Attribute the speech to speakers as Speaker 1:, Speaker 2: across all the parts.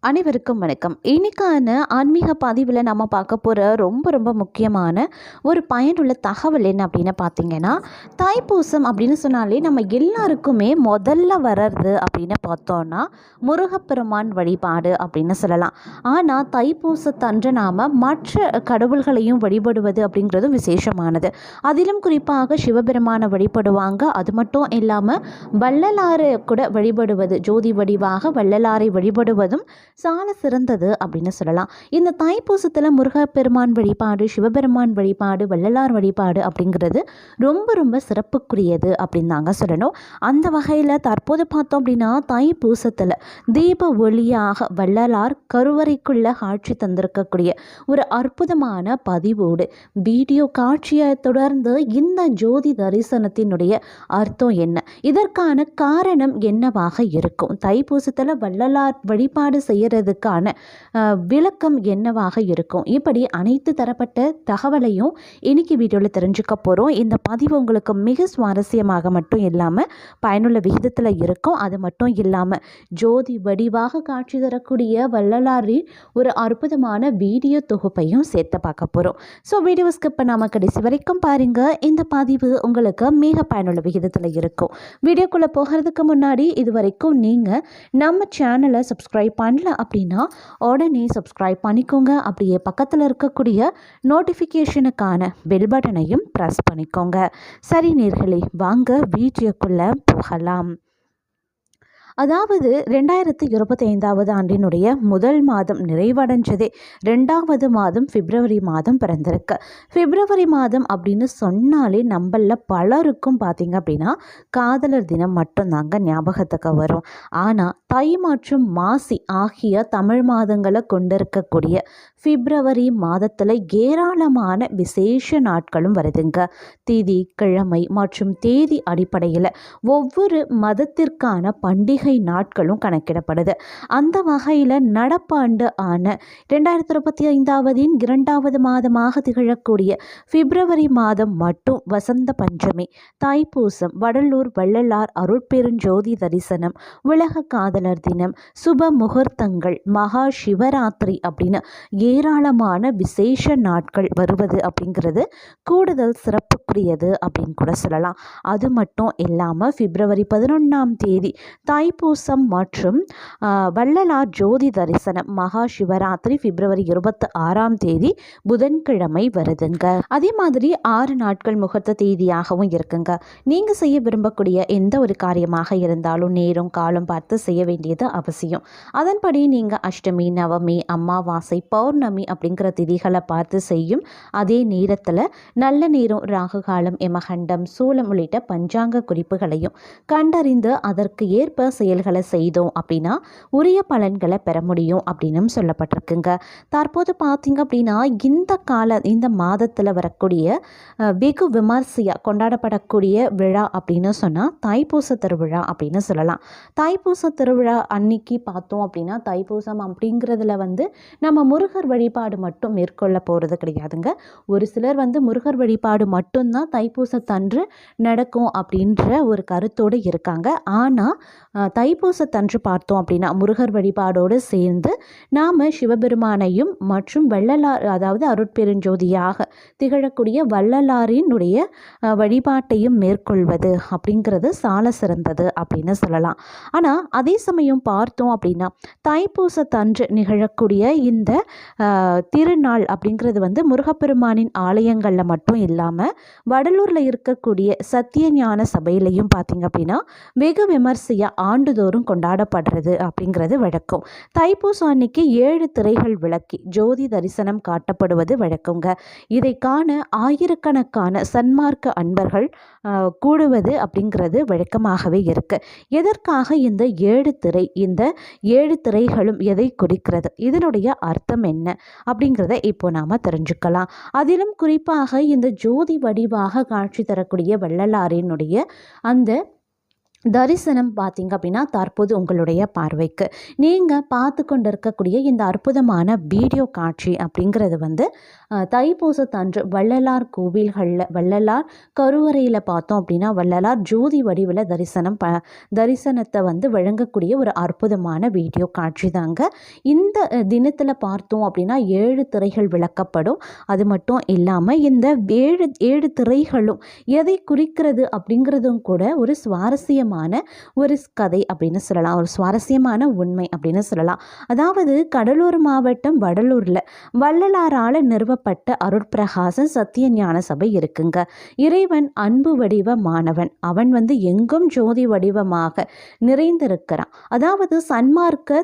Speaker 1: அனைவருக்கும் வணக்கம். இன்னைக்கான ஆன்மீக பதிவில் நம்ம பார்க்க போகிற ரொம்ப முக்கியமான ஒரு பயனுள்ள தகவல் என்ன அப்படின்னு பார்த்தீங்கன்னா, தைப்பூசம் அப்படின்னு சொன்னாலே நம்ம எல்லாருக்குமே முதல்ல வர்றது அப்படின்னு பார்த்தோன்னா முருகப்பெருமான் வழிபாடு அப்படின்னு சொல்லலாம். ஆனால் தைப்பூசத்தன்று நாம் மற்ற கடவுள்களையும் வழிபடுவது அப்படிங்கிறது விசேஷமானது. அதிலும் குறிப்பாக சிவபெருமானை வழிபடுவாங்க. அது மட்டும் இல்லாமல் வள்ளலாரை கூட வழிபடுவது, ஜோதி வடிவாக வள்ளலாரை வழிபடுவதும் சால சிறந்தது அப்படின்னு சொல்லலாம். இந்த தைப்பூசத்தில் முருகப்பெருமான் வழிபாடு, சிவபெருமான் வழிபாடு, வள்ளலார் வழிபாடு அப்படிங்கிறது ரொம்ப சிறப்புக்குரியது அப்படின்னு தாங்க சொல்லணும். அந்த வகையில் தற்போது பார்த்தோம் அப்படின்னா தைப்பூசத்தில் தீப ஒளியாக வள்ளலார் கருவறைக்குள்ள காட்சி தந்திருக்கக்கூடிய ஒரு அற்புதமான பதிவோடு வீடியோ காட்சியை தொடர்ந்து இந்த ஜோதி தரிசனத்தினுடைய அர்த்தம் என்ன, இதற்கான காரணம் என்னவாக இருக்கும், தைப்பூசத்தில் வள்ளலார் வழிபாடு செய்யறதுக்கான விளக்கம் என்னவாக இருக்கும், இப்படி அனைத்து தரப்பட்ட தகவலையும் இன்னைக்கு வீடியோவில் தெரிஞ்சுக்க போகிறோம். இந்த பதிவு உங்களுக்கு மிக சுவாரஸ்யமாக மட்டும் இல்லாமல் பயனுள்ள விகிதத்தில் இருக்கும். அது மட்டும் இல்லாமல் ஜோதி வடிவாக காட்சி தரக்கூடிய வள்ளலாரின் ஒரு அற்புதமான வீடியோ தொகுப்பையும் சேர்த்து பார்க்க போகிறோம். ஸோ வீடியோ ஸ்கிப் பண்ணாமல் கடைசி வரைக்கும் பாருங்கள். இந்த பதிவு உங்களுக்கு மிக பயனுள்ள விகிதத்தில் இருக்கும். வீடியோக்குள்ளே போகிறதுக்கு முன்னாடி இது வரைக்கும் நீங்கள் நம்ம சேனலை சப்ஸ்கிரைப் பண்ணல அப்படின்னா உடனே சப்ஸ்கிரைப் பண்ணிக்கோங்க. அப்படியே பக்கத்தில் இருக்கக்கூடிய நோட்டிஃபிகேஷனுக்கான பெல் பட்டனையும் ப்ரெஸ் பண்ணிக்கோங்க. சரி நேயர்களே, வாங்க வீடியோக்குள்ளே போகலாம். அதாவது 2025 ஆண்டினுடைய முதல் மாதம் நிறைவடைஞ்சதே 2வது மாதம் பிப்ரவரி மாதம் பிறந்திருக்கு. பிப்ரவரி மாதம் அப்படின்னு சொன்னாலே நம்மள பலருக்கும் பார்த்திங்க அப்படின்னா காதலர் தினம் மட்டும்தாங்க ஞாபகத்துக்கு வரும். ஆனால் தை மற்றும் மாசி ஆகிய தமிழ் மாதங்களை கொண்டிருக்கக்கூடிய பிப்ரவரி மாதத்தில் ஏராளமான விசேஷ நாட்களும் வருதுங்க. திதி, கிழமை மற்றும் தேதி அடிப்படையில் ஒவ்வொரு மதத்திற்கான பண்டிகை நாட்களும் கணக்கிடப்படுது. அந்த வகையில் நடப்பாண்டு ஆன 2025 2வது மாதமாக திகழக்கூடிய பிப்ரவரி மாதம் மட்டும் வசந்த பஞ்சமி, தைப்பூசம், வடலூர் வள்ளலார் அருட்பெருஞ்சோதி தரிசனம், உலக காதலர் தினம், சுப முகூர்த்தங்கள், மகா சிவராத்திரி அப்படின்னு ஏராளமான விசேஷ நாட்கள் வருவது அப்படிங்கிறது கூடுதல் சிறப்புக்குரியது அப்படின்னு கூட சொல்லலாம். அது மட்டும் இல்லாமல் பிப்ரவரி 11ஆம் தேதி தைப்பூசம் மற்றும் வள்ளலார் ஜோதி தரிசனம், மகா சிவராத்திரி பிப்ரவரி 26ஆம் தேதி புதன்கிழமை வருதுங்க. அதே மாதிரி 6 நாட்கள் முகூர்த்த தேதியாகவும் இருக்குங்க. நீங்கள் செய்ய விரும்பக்கூடிய எந்த ஒரு காரியமாக இருந்தாலும் நேரம் காலம் பார்த்து செய்ய வேண்டியது அவசியம். அதன்படி நீங்கள் அஷ்டமி, நவமி, அமாவாசை, பௌர்ணமி அப்படிங்கிற திதிகளை பார்த்து செய்யும் அதே நேரத்தில் நல்ல நேரம், ராகு காலம், யமகண்டம், சூலம் உள்ளிட்ட பஞ்சாங்க குறிப்புகளையும் கண்டறிந்து அதற்கு ஏற்ப செயல்களை செய்தோம் அப்படின்னா உரிய பலன்களை பெற முடியும் அப்படின்னு சொல்லப்பட்டிருக்குங்க. தற்போது பார்த்தீங்க அப்படின்னா இந்த மாதத்தில் வரக்கூடிய வெகு விமர்சையாக கொண்டாடப்படக்கூடிய விழா அப்படின்னு சொன்னால் தைப்பூச திருவிழா அப்படின்னு சொல்லலாம். தைப்பூச திருவிழா அன்னைக்கு பார்த்தோம் அப்படின்னா தைப்பூசம் அப்படிங்கிறதுல நம்ம முருகர் வழிபாடு மட்டும் மேற்கொள்ள போகிறது கிடையாதுங்க. ஒரு சிலர் முருகர் வழிபாடு மட்டும்தான் தைப்பூசத்தன்று நடக்கும் அப்படின்ற ஒரு கருத்தோடு இருக்காங்க. ஆனால் தைப்பூசத்தன்று பார்த்தோம் அப்படின்னா முருகர் வழிபாடோடு சேர்ந்து நாம் சிவபெருமானையும் மற்றும் வள்ளலார், அதாவது அருட்பெருஞ்சோதியாக திகழக்கூடிய வள்ளலாரினுடைய வழிபாட்டையும் மேற்கொள்வது அப்படிங்கிறது சால சிறந்தது அப்படின்னு சொல்லலாம். ஆனால் அதே சமயம் பார்த்தோம் அப்படின்னா தைப்பூசத்தன்று நிகழக்கூடிய இந்த திருநாள் அப்படிங்கிறது முருகப்பெருமானின் ஆலயங்களில் மட்டும் இல்லாமல் வடலூரில் இருக்கக்கூடிய சத்தியஞான சபையிலையும் பார்த்திங்க அப்படின்னா வெகு விமர்சையாக ஆண்டுதோறும் கொண்டாடப்படுறது அப்படிங்கிறது வழக்கம். தைப்பூசம் அன்னைக்கு 7 திரைகள் விளக்கி ஜோதி தரிசனம் காட்டப்படுவது வழக்கங்க. இதை காண ஆயிரக்கணக்கான சன்மார்க்க அன்பர்கள் கூடுவது அப்படிங்கிறது வழக்கமாகவே இருக்கு. எதற்காக இந்த 7 திரைகளும் எதை குறிக்கிறது, இதனுடைய அர்த்தம் என்ன அப்படிங்கிறத இப்போ நாம் தெரிஞ்சுக்கலாம். அதிலும் குறிப்பாக இந்த ஜோதி வடிவாக காட்சி தரக்கூடிய வள்ளலாரினுடைய அந்த தரிசனம் பார்த்தீங்க அப்படின்னா தற்போது உங்களுடைய பார்வைக்கு நீங்கள் பார்த்து கொண்டு இருக்கக்கூடிய இந்த அற்புதமான வீடியோ காட்சி அப்படிங்கிறது வந்து தைப்பூசத்தன்று வள்ளலார் கோவில்களில் வள்ளலார் கருவறையில் பார்த்தோம் அப்படின்னா வள்ளலார் ஜோதி வடிவில் தரிசனத்தை வந்து வழங்கக்கூடிய ஒரு அற்புதமான வீடியோ காட்சி தாங்க. இந்த தினத்தில் பார்த்தோம் அப்படின்னா 7 திரைகள் விளக்கப்படும். அது மட்டும் இல்லாமல் இந்த ஏழு திரைகளும் எதை குறிக்கிறது அப்படிங்கிறதும் கூட ஒரு சுவாரஸ்யமான ஒரு கதை அப்படின்னு சொல்லலாம், ஒரு சுவாரஸ்யமான உண்மை அப்படின்னு சொல்லலாம். அதாவது கடலூர் மாவட்டம் வடலூரில் வள்ளலாரால் நிறுவப்பட்ட அருட்பிரகாச சத்திய ஞான சபை இருக்குங்க. இறைவன் அன்பு வடிவமானவன், அவன் வந்து எங்கும் ஜோதி வடிவமாக நிறைந்திருக்கிறான். அதாவது சன்மார்க்க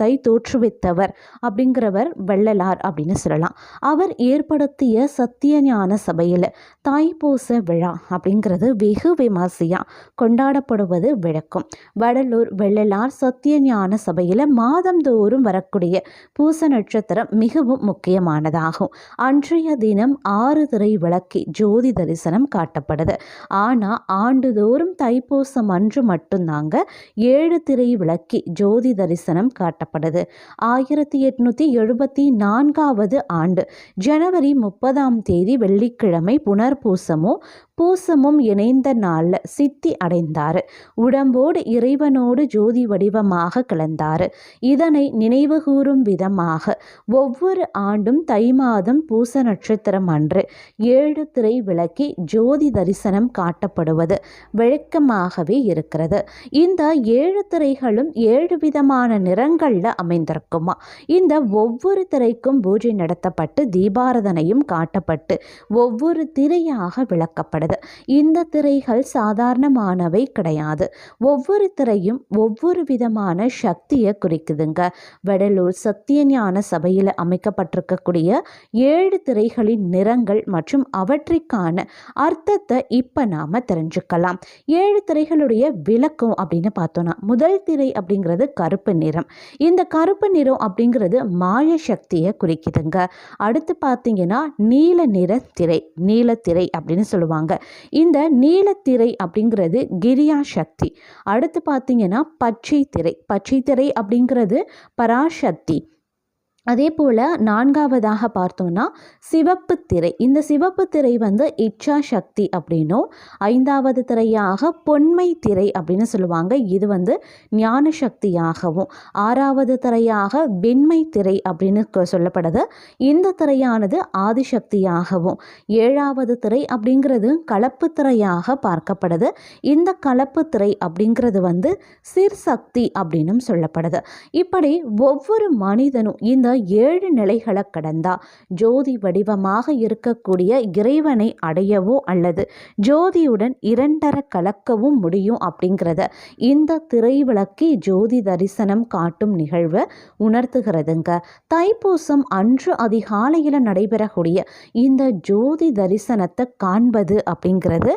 Speaker 1: தை தோற்றுவித்தவர் அப்படிங்கிறவர் வள்ளலார் அப்படின்னு சொல்லலாம். அவர் ஏற்படுத்திய சத்திய ஞான சபையில் தைப்பூச விழா அப்படிங்கிறது வெகு விமர்சையாக கொண்டாடப்படுவது வழக்கம். வடலூர் வள்ளலார் சத்திய ஞான சபையில் மாதந்தோறும் வரக்கூடிய பூச நட்சத்திரம் மிகவும் முக்கியமானதாகும். அன்றைய தினம் 6 திரை விளக்கி ஜோதி தரிசனம் காட்டப்படுது. ஆனால் ஆண்டுதோறும் தைப்பூசம் அன்று மட்டும்தாங்க 7 திரை விளக்கி ஜோதி தரிசனம் காட்டப்படுது. 1874 ஆண்டு ஜனவரி 30 வெள்ளிக்கிழமை பூசமும் இணைந்த நாளில் சித்தி அடைந்தார். உடம்போடு இறைவனோடு ஜோதி வடிவமாக கலந்தார். இதனை நினைவுகூறும் விதமாக ஒவ்வொரு ஆண்டும் தை மாதம் பூச நட்சத்திரம் அன்று 7 திரை விளக்கி ஜோதி தரிசனம் காட்டப்படுவது வழக்கமாகவே இருக்கிறது. இந்த 7 திரைகளும் 7 விதமான நிறங்களில் அமைந்திருக்குமா. இந்த ஒவ்வொரு திரைக்கும் பூஜை நடத்தப்பட்டு தீபாரதனையும் காட்டப்பட்டு ஒவ்வொரு திரையாக விளக்கப்படுது. இந்த திரைகள் சாதாரணமானவை கிடையாது. ஒவ்வொரு திரையும் ஒவ்வொரு விதமான சக்தியை குறிக்குதுங்க. வடலூர் சத்திய ஞான சபையில் அமைக்கப்பட்டிருக்கக்கூடிய 7 திரைகளின் நிறங்கள் மற்றும் அவற்றிற்கான அர்த்தத்தை இப்போ நாம் தெரிஞ்சுக்கலாம். 7 திரைகளுடைய விளக்கம் அப்படின்னு பார்த்தோன்னா, முதல் திரை அப்படிங்கிறது கருப்பு நிறம். இந்த கருப்பு நிறம் அப்படிங்கிறது மாய சக்தியை குறிக்குதுங்க. அடுத்து பார்த்தீங்கன்னா நீலத்திரை அப்படின்னு சொல்லுவாங்க. இந்த நீலத்திரை அப்படிங்கிறது கிரியா சக்தி. அடுத்து பார்த்தீங்கன்னா பச்சை திரை அப்படிங்கிறது பராசக்தி. அதே போல் 4வதாக பார்த்தோன்னா சிவப்பு திரை. இந்த சிவப்பு திரை வந்து இச்சா சக்தி அப்படின்னும், 5வது திரையாக பொன்மை திரை அப்படின்னு சொல்லுவாங்க. இது வந்து ஞான சக்தியாகவும், 6வது திரையாக வெண்மை திரை அப்படின்னு சொல்லப்படுது. இந்த திரையானது ஆதிசக்தியாகவும், 7வது திரை அப்படிங்கிறது கலப்பு திரையாக பார்க்கப்படுது. இந்த கலப்பு திரை அப்படிங்கிறது வந்து சிற்சக்தி அப்படின்னும் சொல்லப்படுது. இப்படி ஒவ்வொரு மனிதனும் இந்த 7 நிலைகளை கடந்தா ஜோதி வடிவமாக இருக்கக்கூடிய இறைவனை அடையவோ அல்லது ஜோதியுடன் 2 கலக்கவும் முடியும் அப்படிங்கிறத இந்த திரைவிளக்கி ஜோதி தரிசனம் காட்டும் நிகழ்வை உணர்த்துகிறதுங்க. தைப்பூசம் அன்று அதிகாலையில் நடைபெறக்கூடிய இந்த ஜோதி தரிசனத்தை காண்பது அப்படிங்கிறது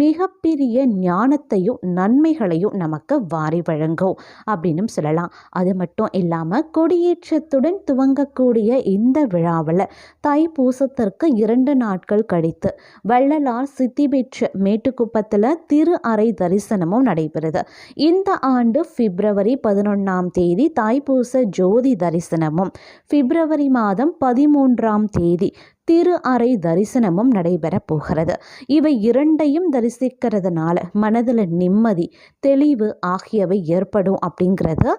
Speaker 1: மிகப்பெரிய ஞானத்தையும் நன்மைகளையும் நமக்கு வாரி வழங்கும் அப்படின்னு சொல்லலாம். அது மட்டும் இல்லாமல் கொடியேற்றத்துடன் துவங்கக்கூடிய இந்த விழாவில் தைப்பூசத்திற்கு 2 நாட்கள் கழித்து வள்ளலார் சித்தி பெற்ற மேட்டுக்குப்பத்தில் திரு அறை தரிசனமும் நடைபெறுது. இந்த ஆண்டு பிப்ரவரி 11 தைப்பூச ஜோதி தரிசனமும், பிப்ரவரி மாதம் 13 திரு அறை தரிசனமும் நடைபெற போகிறது. இவை 2ஐயும் தரிசிக்கிறதுனால மனதில் நிம்மதி, தெளிவு ஆகியவை ஏற்படும் அப்படிங்கிறது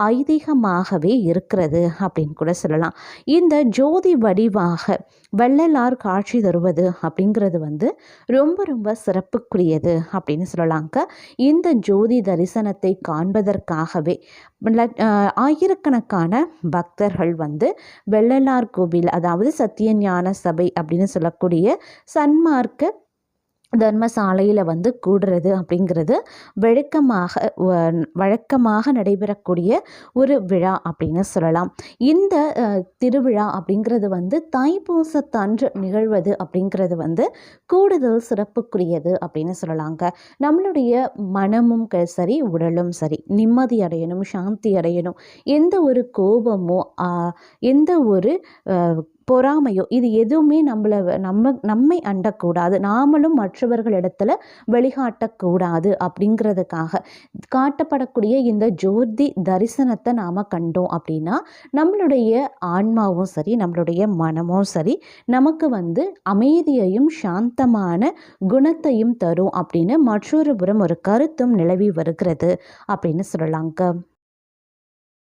Speaker 1: ஐதீகமாகவே இருக்கிறது அப்படின்னு கூட சொல்லலாம். இந்த ஜோதி வடிவாக வள்ளலார் காட்சி தருவது அப்படிங்கிறது வந்து ரொம்ப ரொம்ப சிறப்புக்குரியது அப்படின்னு சொல்லலாங்க. இந்த ஜோதி தரிசனத்தை காண்பதற்காகவே ஆயிரக்கணக்கான பக்தர்கள் வந்து வள்ளலார் கோவில், அதாவது சத்திய ஞான சபை அப்படின்னு சொல்லக்கூடிய சன்மார்க்க தர்மசாலையில் வந்து கூடுறது அப்படிங்கிறது வழக்கமாக நடைபெறக்கூடிய ஒரு விழா அப்படின்னு சொல்லலாம். இந்த திருவிழா அப்படிங்கிறது வந்து தைப்பூசத்தன்று நிகழ்வது அப்படிங்கிறது வந்து கூடுதல் சிறப்புக்குரியது அப்படின்னு சொல்லலாங்க. நம்மளுடைய மனமும் சரி, உடலும் சரி நிம்மதி அடையணும், சாந்தி அடையணும். எந்த ஒரு கோபமோ எந்த ஒரு பொறாமையோ இது எதுவுமே நம்மை அண்டக்கூடாது, நாமளும் மற்றவர்களிடத்துல வெளிக்காட்டக்கூடாது. அப்படிங்கிறதுக்காக காட்டப்படக்கூடிய இந்த ஜோதி தரிசனத்தை நாம் கண்டோம் அப்படின்னா நம்மளுடைய ஆன்மாவும் சரி, நம்மளுடைய மனமும் சரி, நமக்கு அமைதியையும் சாந்தமான குணத்தையும் தரும் அப்படின்னு மற்றொரு புறம் ஒரு கருத்தும் நிலவி வருகிறது அப்படின்னு சொல்லலாங்க.